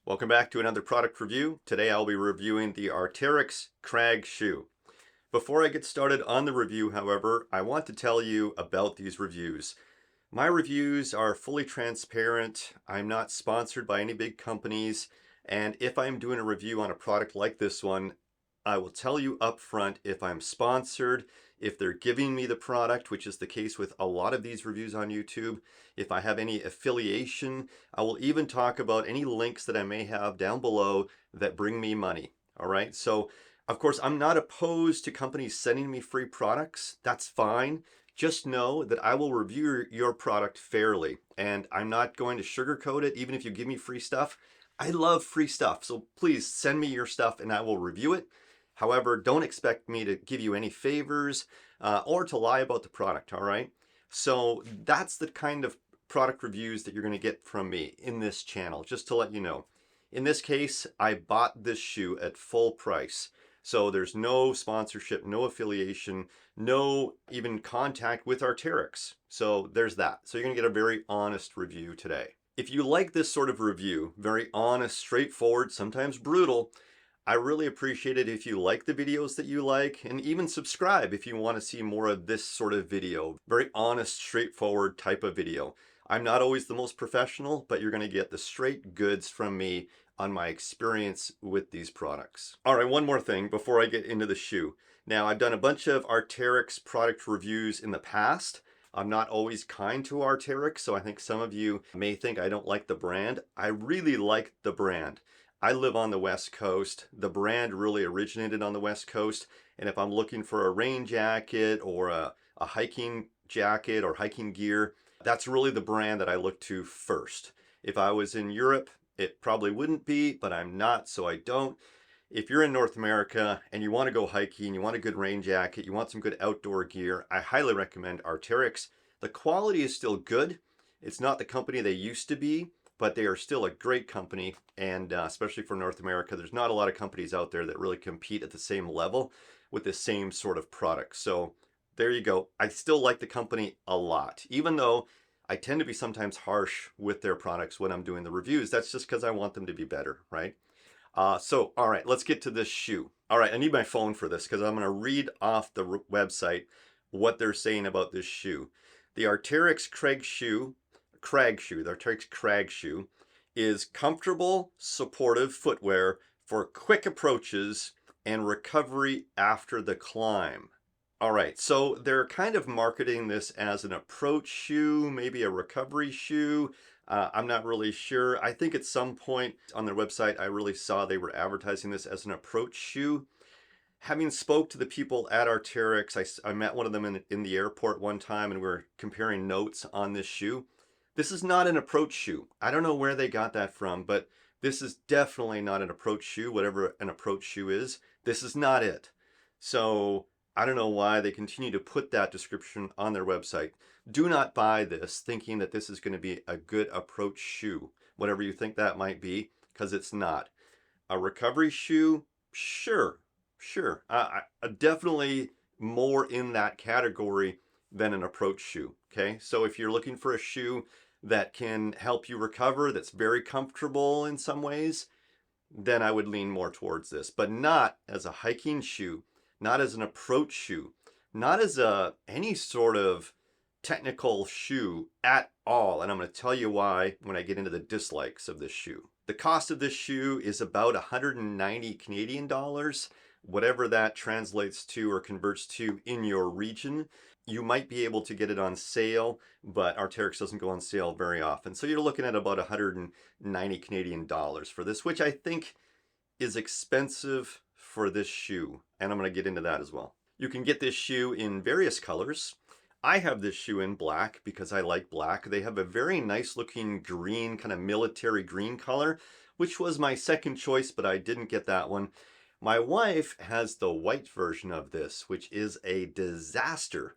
Welcome back to another product review. Today I'll be reviewing the Arcteryx Kragg shoe. Before I get started on the review, however, I want to tell you about these reviews. My reviews are fully transparent. I'm not sponsored by any big companies, and if I'm doing a review on a product like this one, I will tell you up front if I'm sponsored, if they're giving me the product, which is the case with a lot of these reviews on YouTube, if I have any affiliation. I will even talk about any links that I may have down below that bring me money. All right, so of course, I'm not opposed to companies sending me free products. That's fine. Just know that I will review your product fairly, and I'm not going to sugarcoat it even if you give me free stuff. I love free stuff, so please send me your stuff and I will review it. However, don't expect me to give you any favors or to lie about the product, all right? So that's the kind of product reviews that you're going to get from me in this channel, just to let you know. In this case, I bought this shoe at full price. So there's no sponsorship, no affiliation, no even contact with Arcteryx. So there's that. So you're going to get a very honest review today. If you like this sort of review, very honest, straightforward, sometimes brutal, I really appreciate it if you like the videos that you like, and even subscribe if you want to see more of this sort of video. Very honest, straightforward type of video. I'm not always the most professional, but you're going to get the straight goods from me on my experience with these products. All right, one more thing before I get into the shoe. Now, I've done a bunch of Arcteryx product reviews in the past. I'm not always kind to Arcteryx, so I think some of you may think I don't like the brand. I really like the brand. I live on the West Coast. The brand really originated on the West Coast. And if I'm looking for a rain jacket or a hiking jacket or hiking gear, that's really the brand that I look to first. If I was in Europe, it probably wouldn't be, but I'm not, so I don't. If you're in North America and you want to go hiking, you want a good rain jacket, you want some good outdoor gear, I highly recommend Arcteryx. The quality is still good. It's not the company they used to be, but they are still a great company, and especially for North America, there's not a lot of companies out there that really compete at the same level with the same sort of product. So there you go. I still like the company a lot, even though I tend to be sometimes harsh with their products when I'm doing the reviews. That's just because I want them to be better, right? All right, let's get to this shoe. All right, I need my phone for this because I'm going to read off the website what they're saying about this shoe. The Arcteryx the Arcteryx Kragg shoe is comfortable, supportive footwear for quick approaches and recovery after the climb. All right, so they're kind of marketing this as an approach shoe, maybe a recovery shoe. I'm not really sure. I think at some point on their website, I really saw they were advertising this as an approach shoe. Having spoke to the people at Arcteryx, I met one of them in the airport one time and we were comparing notes on this shoe. This is not an approach shoe. I don't know where they got that from, but this is definitely not an approach shoe, whatever an approach shoe is. This is not it. So I don't know why they continue to put that description on their website. Do not buy this thinking that this is going to be a good approach shoe, whatever you think that might be, because it's not. A recovery shoe, sure. Definitely more in that category than an approach shoe, okay? So if you're looking for a shoe that can help you recover, that's very comfortable in some ways, then I would lean more towards this, but not as a hiking shoe, not as an approach shoe, not as any sort of technical shoe at all. And I'm going to tell you why when I get into the dislikes of this shoe. The cost of this shoe is about 190 Canadian dollars, whatever that translates to or converts to in your region. You might be able to get it on sale, but Arcteryx doesn't go on sale very often. So you're looking at about 190 Canadian dollars for this, which I think is expensive for this shoe. And I'm going to get into that as well. You can get this shoe in various colors. I have this shoe in black because I like black. They have a very nice looking green, kind of military green color, which was my second choice, but I didn't get that one. My wife has the white version of this, which is a disaster.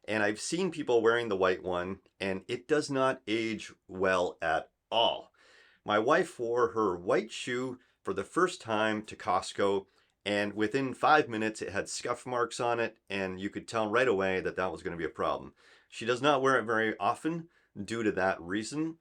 And I've seen people wearing the white one, and it does not age well at all. My wife wore her white shoe for the first time to Costco, and within 5 minutes it had scuff marks on it, and you could tell right away that that was going to be a problem. She does not wear it very often due to that reason.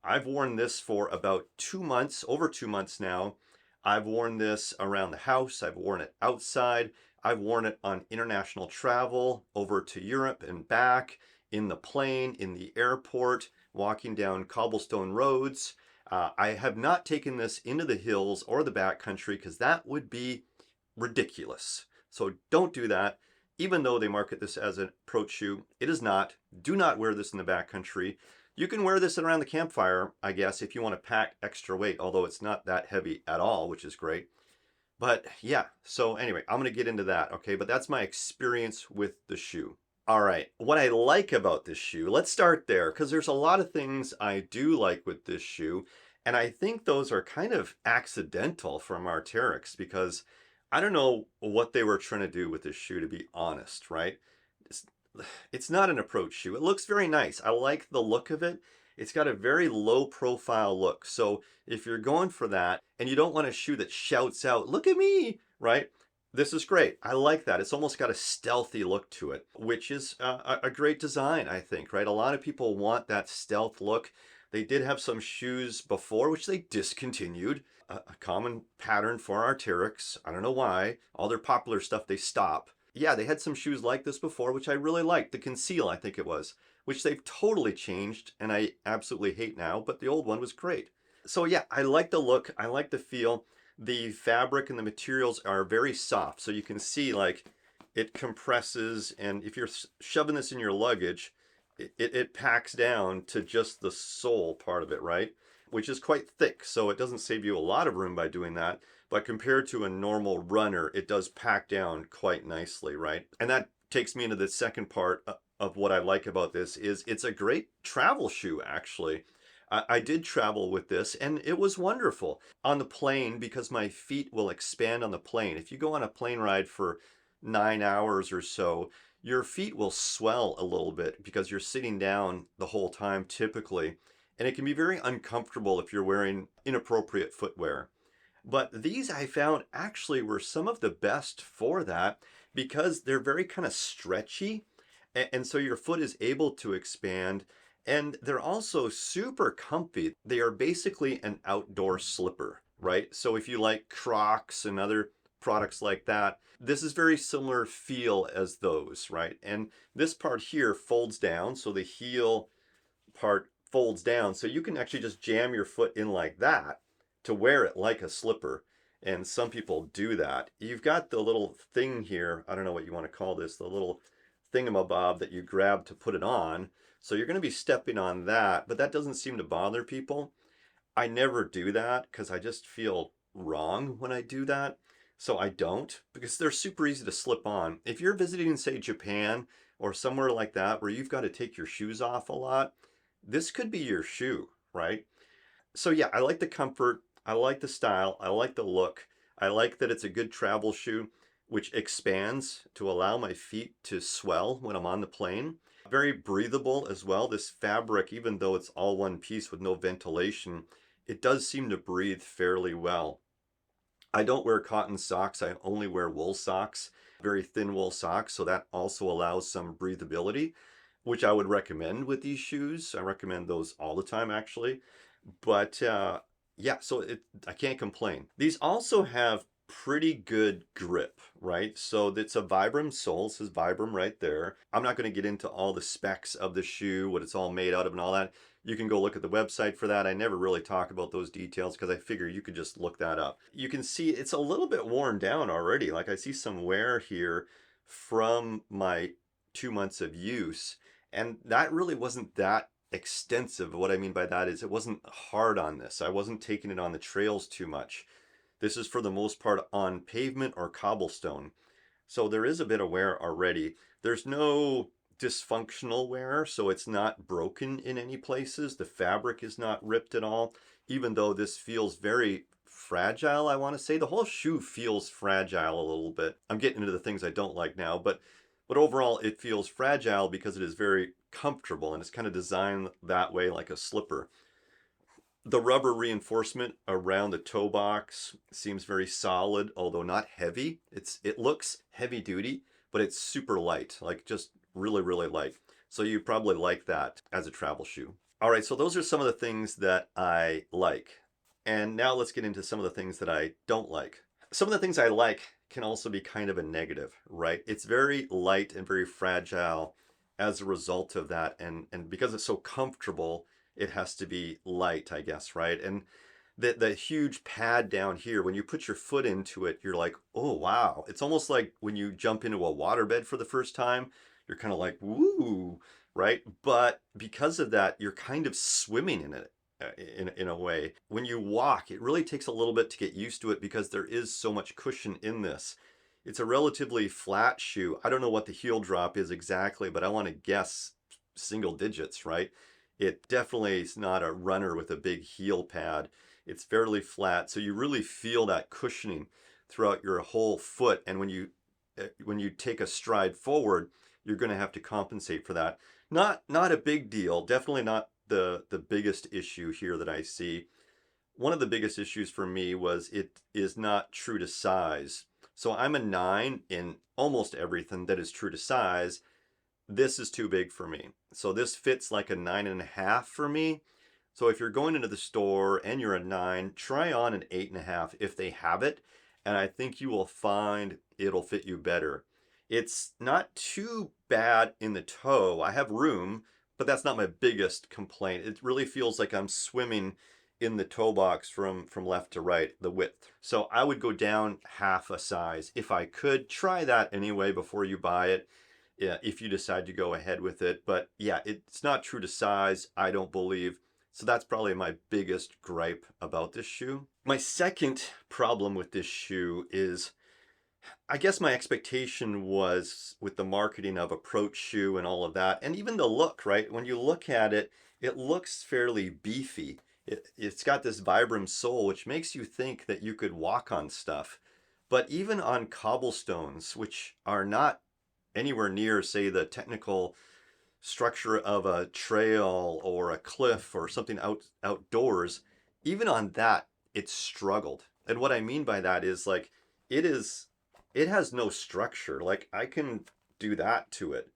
I've worn this for about 2 months, over 2 months now. I've worn this around the house. I've worn it outside. I've worn it on international travel over to Europe and back, in the plane, in the airport, walking down cobblestone roads. I have not taken this into the hills or the backcountry because that would be ridiculous. So don't do that. Even though they market this as an approach shoe, it is not. Do not wear this in the backcountry. You can wear this around the campfire, I guess, if you want to pack extra weight, although it's not that heavy at all, which is great. But yeah, so anyway, I'm going to get into that, okay? But that's my experience with the shoe. All right, what I like about this shoe, let's start there, because there's a lot of things I do like with this shoe, and I think those are kind of accidental from Arcteryx, because I don't know what they were trying to do with this shoe, to be honest, right? It's, it's not an approach shoe. It looks very nice. I like the look of it. It's got a very low profile look. So if you're going for that and you don't want a shoe that shouts out, look at me, right? This is great. I like that. It's almost got a stealthy look to it, which is a great design, I think, right? A lot of people want that stealth look. They did have some shoes before, which they discontinued. A common pattern for Arcteryx. I don't know why. All their popular stuff, they stop. Yeah, they had some shoes like this before, which I really liked. The Conceal, I think it was, which they've totally changed, and I absolutely hate now, but the old one was great. So yeah, I like the look. I like the feel. The fabric and the materials are very soft, so you can see like it compresses, and if you're shoving this in your luggage, it packs down to just the sole part of it, right? Which is quite thick, so it doesn't save you a lot of room by doing that. But compared to a normal runner, it does pack down quite nicely, right? And that takes me into the second part of what I like about this is it's a great travel shoe, actually. I did travel with this and it was wonderful on the plane because my feet will expand on the plane. If you go on a plane ride for 9 hours or so, your feet will swell a little bit because you're sitting down the whole time typically. And it can be very uncomfortable if you're wearing inappropriate footwear. But these I found actually were some of the best for that because they're very kind of stretchy. And so your foot is able to expand. And they're also super comfy. They are basically an outdoor slipper, right? So if you like Crocs and other products like that, this is very similar feel as those, right? And this part here folds down. So the heel part folds down. So you can actually just jam your foot in like that to wear it like a slipper. And some people do that. You've got the little thing here. I don't know what you want to call this, the little thingamabob that you grab to put it on. So you're going to be stepping on that, but that doesn't seem to bother people. I never do that because I just feel wrong when I do that. So I don't, because they're super easy to slip on. If you're visiting, say, Japan or somewhere like that where you've got to take your shoes off a lot, this could be your shoe, right? So yeah, I like the comfort. I like the style. I like the look. I like that it's a good travel shoe, which expands to allow my feet to swell when I'm on the plane. Very breathable as well. This fabric, even though it's all one piece with no ventilation, it does seem to breathe fairly well. I don't wear cotton socks. I only wear wool socks, very thin wool socks. So that also allows some breathability, which I would recommend with these shoes. I recommend those all the time, actually. But yeah, so I can't complain. These also have pretty good grip, right? So it's a Vibram sole. It says Vibram right there. I'm not going to get into all the specs of the shoe, what it's all made out of and all that. You can go look at the website for that. I never really talk about those details because I figure you could just look that up. You can see it's a little bit worn down already. Like I see some wear here from my 2 months of use. And that really wasn't that extensive. What I mean by that is it wasn't hard on this. I wasn't taking it on the trails too much. This is for the most part on pavement or cobblestone. So there is a bit of wear already. There's no dysfunctional wear, so it's not broken in any places. The fabric is not ripped at all, even though this feels very fragile, I want to say. The whole shoe feels fragile a little bit. I'm getting into the things I don't like now, but overall it feels fragile because it is very comfortable and it's kind of designed that way like a slipper. The rubber reinforcement around the toe box seems very solid, although not heavy. It looks heavy duty, but it's super light, like just really, really light. So you probably like that as a travel shoe. All right, so those are some of the things that I like. And now let's get into some of the things that I don't like. Some of the things I like can also be kind of a negative, right? It's very light and very fragile as a result of that. And because it's so comfortable, it has to be light, I guess, right? And the huge pad down here, when you put your foot into it, you're like, oh wow. It's almost like when you jump into a waterbed for the first time, you're kind of like, woo, right? But because of that, you're kind of swimming in it in a way. When you walk, it really takes a little bit to get used to it because there is so much cushion in this. It's a relatively flat shoe. I don't know what the heel drop is exactly, but I want to guess single digits, right? It definitely is not a runner with a big heel pad. It's fairly flat, so you really feel that cushioning throughout your whole foot. And when you take a stride forward, you're going to have to compensate for that. Not a big deal. Definitely not the biggest issue here that I see. One of the biggest issues for me was it is not true to size. So I'm a 9 in almost everything that is true to size. This is too big for me. So this fits like a 9.5 for me. So if you're going into the store and you're a 9, try on an 8.5 if they have it, and I think you will find it'll fit you better. It's not too bad in the toe. I have room, but that's not my biggest complaint. It really feels like I'm swimming in the toe box from left to right, the width. So I would go down half a size if I could. Try that anyway before you buy it, yeah, if you decide to go ahead with it. But yeah, it's not true to size, I don't believe. So that's probably my biggest gripe about this shoe. My second problem with this shoe is, I guess my expectation was with the marketing of approach shoe and all of that, and even the look, right? When you look at it, it looks fairly beefy. It's got this Vibram sole, which makes you think that you could walk on stuff. But even on cobblestones, which are not anywhere near, say, the technical structure of a trail or a cliff or something outdoors, even on that, it struggled. And what I mean by that is like it is it has no structure. Like I can do that to it,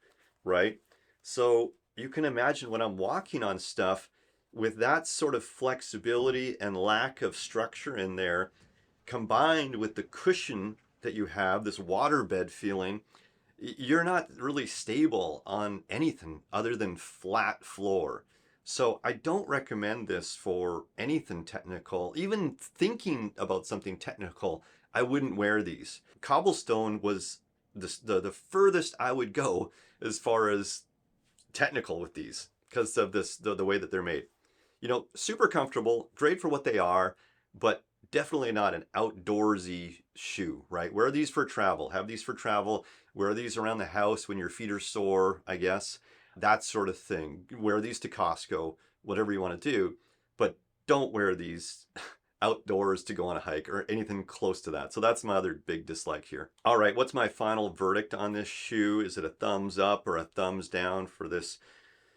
right? So you can imagine when I'm walking on stuff with that sort of flexibility and lack of structure in there, combined with the cushion that you have, this waterbed feeling, you're not really stable on anything other than flat floor. So I don't recommend this for anything technical. Even thinking about something technical, I wouldn't wear these. Cobblestone was the furthest I would go as far as technical with these because of the way that they're made. You know, super comfortable, great for what they are, but definitely not an outdoorsy shoe, right? Wear these for travel, have these for travel, wear these around the house when your feet are sore, I guess, that sort of thing. Wear these to Costco, whatever you want to do, but don't wear these outdoors to go on a hike or anything close to that. So that's my other big dislike here. All right, what's my final verdict on this shoe? Is it a thumbs up or a thumbs down for this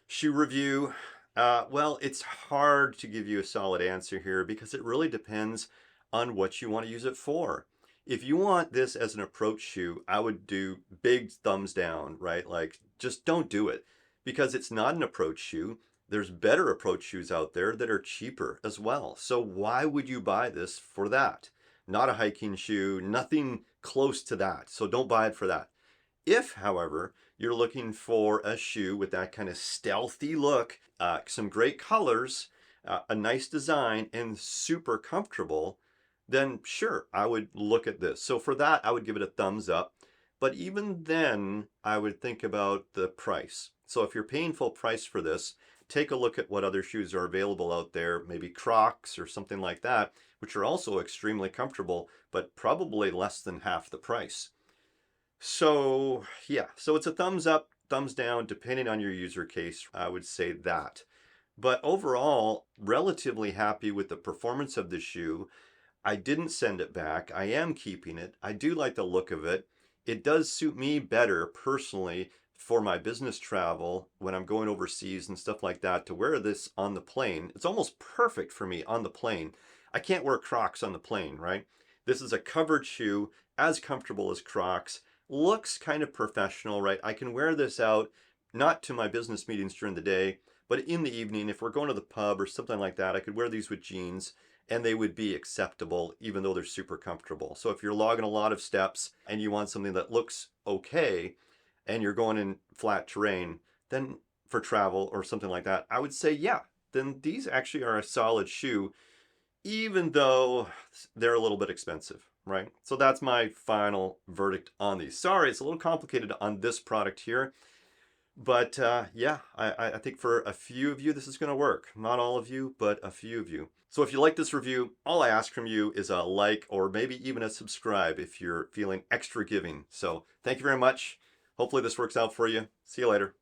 shoe review? Well, it's hard to give you a solid answer here because it really depends on what you want to use it for. If you want this as an approach shoe, I would do big thumbs down, right? Like just don't do it because it's not an approach shoe. There's better approach shoes out there that are cheaper as well. So why would you buy this for that? Not a hiking shoe, nothing close to that. So don't buy it for that. If, however, you're looking for a shoe with that kind of stealthy look, some great colors, a nice design, and super comfortable, then sure, I would look at this. So for that, I would give it a thumbs up. But even then, I would think about the price. So if you're paying full price for this, take a look at what other shoes are available out there, maybe Crocs or something like that, which are also extremely comfortable, but probably less than half the price. So yeah, so it's a thumbs up, thumbs down, depending on your user case, I would say that. But overall, relatively happy with the performance of the shoe. I didn't send it back. I am keeping it. I do like the look of it. It does suit me better personally for my business travel when I'm going overseas and stuff like that to wear this on the plane. It's almost perfect for me on the plane. I can't wear Crocs on the plane, right? This is a covered shoe, as comfortable as Crocs. Looks kind of professional, right? I can wear this out, not to my business meetings during the day, But in the evening, if we're going to the pub or something like that, I could wear these with jeans and they would be acceptable even though they're super comfortable. So if you're logging a lot of steps and you want something that looks okay and you're going in flat terrain, then for travel or something like that, I would say, yeah, then these actually are a solid shoe, even though they're a little bit expensive, right? So that's my final verdict on these. Sorry, it's a little complicated on this product here. But yeah, I think for a few of you, this is going to work. Not all of you, but a few of you. So if you like this review, all I ask from you is a like or maybe even a subscribe if you're feeling extra giving. So thank you very much. Hopefully this works out for you. See you later.